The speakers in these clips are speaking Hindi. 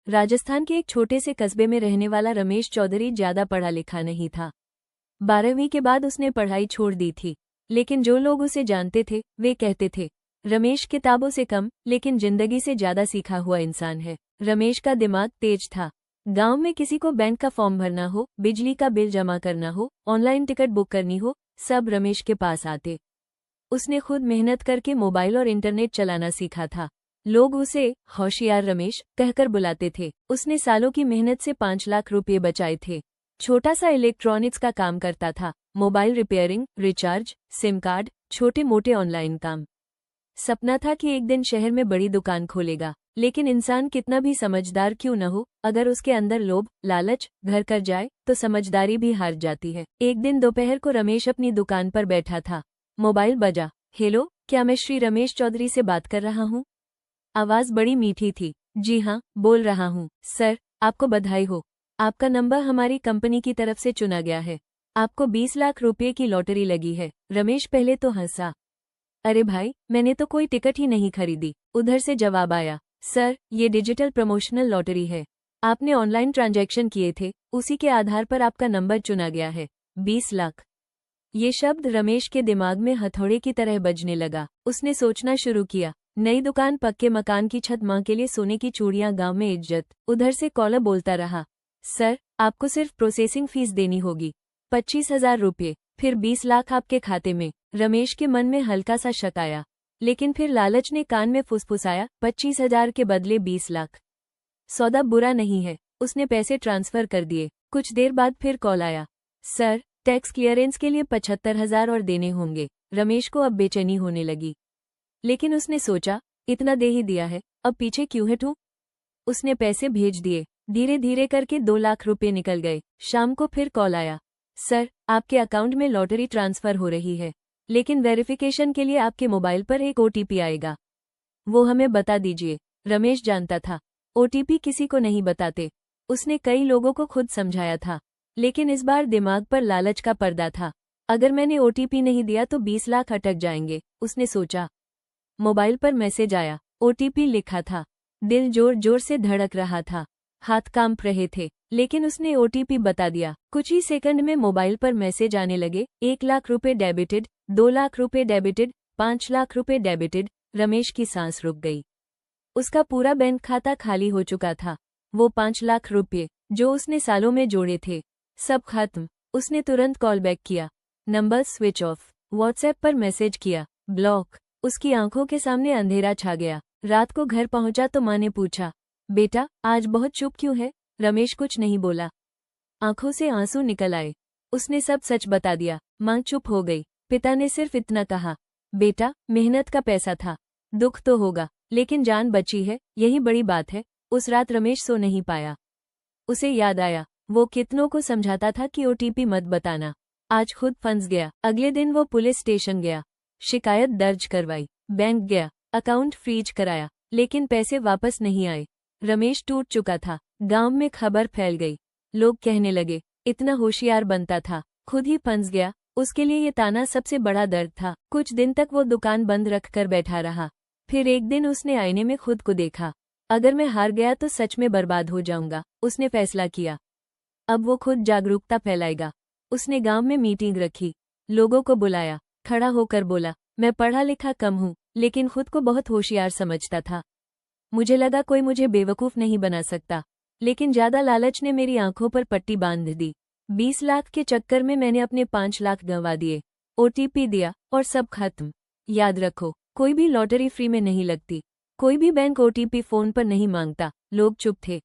राजस्थान के एक छोटे से कस्बे में रहने वाला रमेश चौधरी ज्यादा पढ़ा लिखा नहीं था। 12वीं के बाद उसने पढ़ाई छोड़ दी थी, लेकिन जो लोग उसे जानते थे वे कहते थे, रमेश किताबों से कम लेकिन जिंदगी से ज्यादा सीखा हुआ इंसान है। रमेश का दिमाग तेज था। गांव में किसी को बैंक का फॉर्म भरना हो, बिजली का बिल जमा करना हो, ऑनलाइन टिकट बुक करनी हो, सब रमेश के पास आते। उसने खुद मेहनत करके मोबाइल और इंटरनेट चलाना सीखा था। लोग उसे होशियार रमेश कहकर बुलाते थे। उसने सालों की मेहनत से 5 लाख रुपए बचाए थे। छोटा सा इलेक्ट्रॉनिक्स का काम करता था, mobile repairing, recharge, SIM card, छोटे मोटे ऑनलाइन काम। सपना था कि एक दिन शहर में बड़ी दुकान खोलेगा, लेकिन इंसान कितना भी समझदार क्यों न हो, अगर उसके अंदर लोभ, लालच घर कर जाए तो समझदारी भी हार जाती है। एक दिन दोपहर को रमेश अपनी दुकान पर बैठा था। मोबाइल बजा। हेलो, क्या मैं श्री रमेश चौधरी से बात कर रहा हूँ? आवाज बड़ी मीठी थी। जी हाँ, बोल रहा हूँ। सर, आपको बधाई हो, आपका नंबर हमारी कंपनी की तरफ से चुना गया है। आपको 20 लाख रुपए की लॉटरी लगी है। रमेश पहले तो हंसा। अरे भाई, मैंने तो कोई टिकट ही नहीं खरीदी। उधर से जवाब आया, सर, ये डिजिटल प्रमोशनल लॉटरी है। आपने ऑनलाइन ट्रांजैक्शन किए थे, उसी के आधार पर आपका नंबर चुना गया है। 20 लाख। ये शब्द रमेश के दिमाग में हथौड़े की तरह बजने लगा। उसने सोचना शुरू किया। नई दुकान, पक्के मकान की छत, मां के लिए सोने की चूड़ियां, गांव में इज्जत। उधर से कॉलर बोलता रहा, सर, आपको सिर्फ प्रोसेसिंग फीस देनी होगी, 25,000 रुपये, फिर 20 लाख आपके खाते में। रमेश के मन में हल्का सा शक आया, लेकिन फिर लालच ने कान में फुसफुसाया, 25,000 के बदले 20 लाख। सौदा बुरा नहीं है। उसने पैसे ट्रांसफर कर दिए। कुछ देर बाद फिर कॉल आया, सर, टैक्स क्लियरेंस के लिए 75,000 और देने होंगे। रमेश को अब बेचैनी होने लगी, लेकिन उसने सोचा, इतना दे ही दिया है, अब पीछे क्यों हटूं? उसने पैसे भेज दिए। धीरे धीरे करके 2 लाख रुपए निकल गए। शाम को फिर कॉल आया, सर, आपके अकाउंट में लॉटरी ट्रांसफर हो रही है, लेकिन वेरिफिकेशन के लिए आपके मोबाइल पर एक ओटीपी आएगा, वो हमें बता दीजिए। रमेश जानता था, ओटीपी किसी को नहीं बताते। उसने कई लोगों को खुद समझाया था, लेकिन इस बार दिमाग पर लालच का पर्दा था। अगर मैंने ओटीपी नहीं दिया तो 20 लाख अटक जाएंगे, उसने सोचा। मोबाइल पर मैसेज आया। ओटीपी लिखा था। दिल जोर जोर से धड़क रहा था, हाथ कांप रहे थे, लेकिन उसने ओटीपी बता दिया। कुछ ही सेकंड में मोबाइल पर मैसेज आने लगे, 1 लाख रुपए डेबिटेड, 2 लाख रुपए डेबिटेड, 5 लाख रुपए डेबिटेड। रमेश की सांस रुक गई। उसका पूरा बैंक खाता खाली हो चुका था। वो 5 लाख रुपए जो उसने सालों में जोड़े थे, सब खत्म। उसने तुरंत कॉल बैक किया, नंबर स्विच ऑफ। व्हाट्सएप पर मैसेज किया, ब्लॉक। उसकी आंखों के सामने अंधेरा छा गया। रात को घर पहुंचा तो माँ ने पूछा, बेटा, आज बहुत चुप क्यों है? रमेश कुछ नहीं बोला। आंखों से आंसू निकल आए। उसने सब सच बता दिया। माँ चुप हो गई। पिता ने सिर्फ इतना कहा, बेटा, मेहनत का पैसा था, दुख तो होगा, लेकिन जान बची है, यही बड़ी बात है। उस रात रमेश सो नहीं पाया। उसे याद आया, वो कितनों को समझाता था कि ओटीपी मत बताना। आज खुद फंस गया। अगले दिन वो पुलिस स्टेशन गया, शिकायत दर्ज करवाई, बैंक गया, अकाउंट फ्रीज कराया, लेकिन पैसे वापस नहीं आए। रमेश टूट चुका था। गांव में खबर फैल गई। लोग कहने लगे, इतना होशियार बनता था, खुद ही फंस गया। उसके लिए ये ताना सबसे बड़ा दर्द था। कुछ दिन तक वो दुकान बंद रखकर बैठा रहा। फिर एक दिन उसने आईने में खुद को देखा। अगर मैं हार गया तो सच में बर्बाद हो जाऊंगा, उसने फैसला किया। अब वो खुद जागरूकता फैलाएगा। उसने गांव में मीटिंग रखी, लोगों को बुलाया, खड़ा होकर बोला, मैं पढ़ा लिखा कम हूँ, लेकिन खुद को बहुत होशियार समझता था। मुझे लगा कोई मुझे बेवकूफ नहीं बना सकता, लेकिन ज्यादा लालच ने मेरी आंखों पर पट्टी बांध दी। 20 लाख के चक्कर में मैंने अपने 5 लाख गंवा दिए। ओटीपी दिया और सब खत्म। याद रखो, कोई भी लॉटरी फ्री में नहीं लगती, कोई भी बैंक ओटीपी फोन पर नहीं मांगता। लोग चुप थे।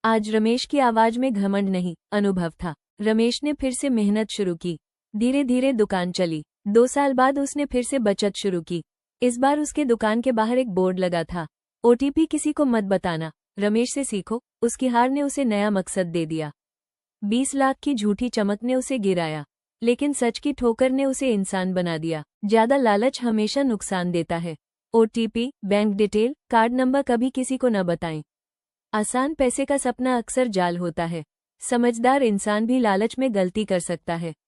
आज रमेश की आवाज में घमंड नहीं, अनुभव था। रमेश ने फिर से मेहनत शुरू की। धीरे धीरे दुकान चली। 2 साल बाद उसने फिर से बचत शुरू की। इस बार उसके दुकान के बाहर एक बोर्ड लगा था, ओटीपी किसी को मत बताना, रमेश से सीखो। उसकी हार ने उसे नया मकसद दे दिया। 20 लाख की झूठी चमक ने उसे गिराया, लेकिन सच की ठोकर ने उसे इंसान बना दिया। ज्यादा लालच हमेशा नुकसान देता है। OTP, bank detail, card number कभी किसी को न बताएं। आसान पैसे का सपना अक्सर जाल होता है। समझदार इंसान भी लालच में गलती कर सकता है।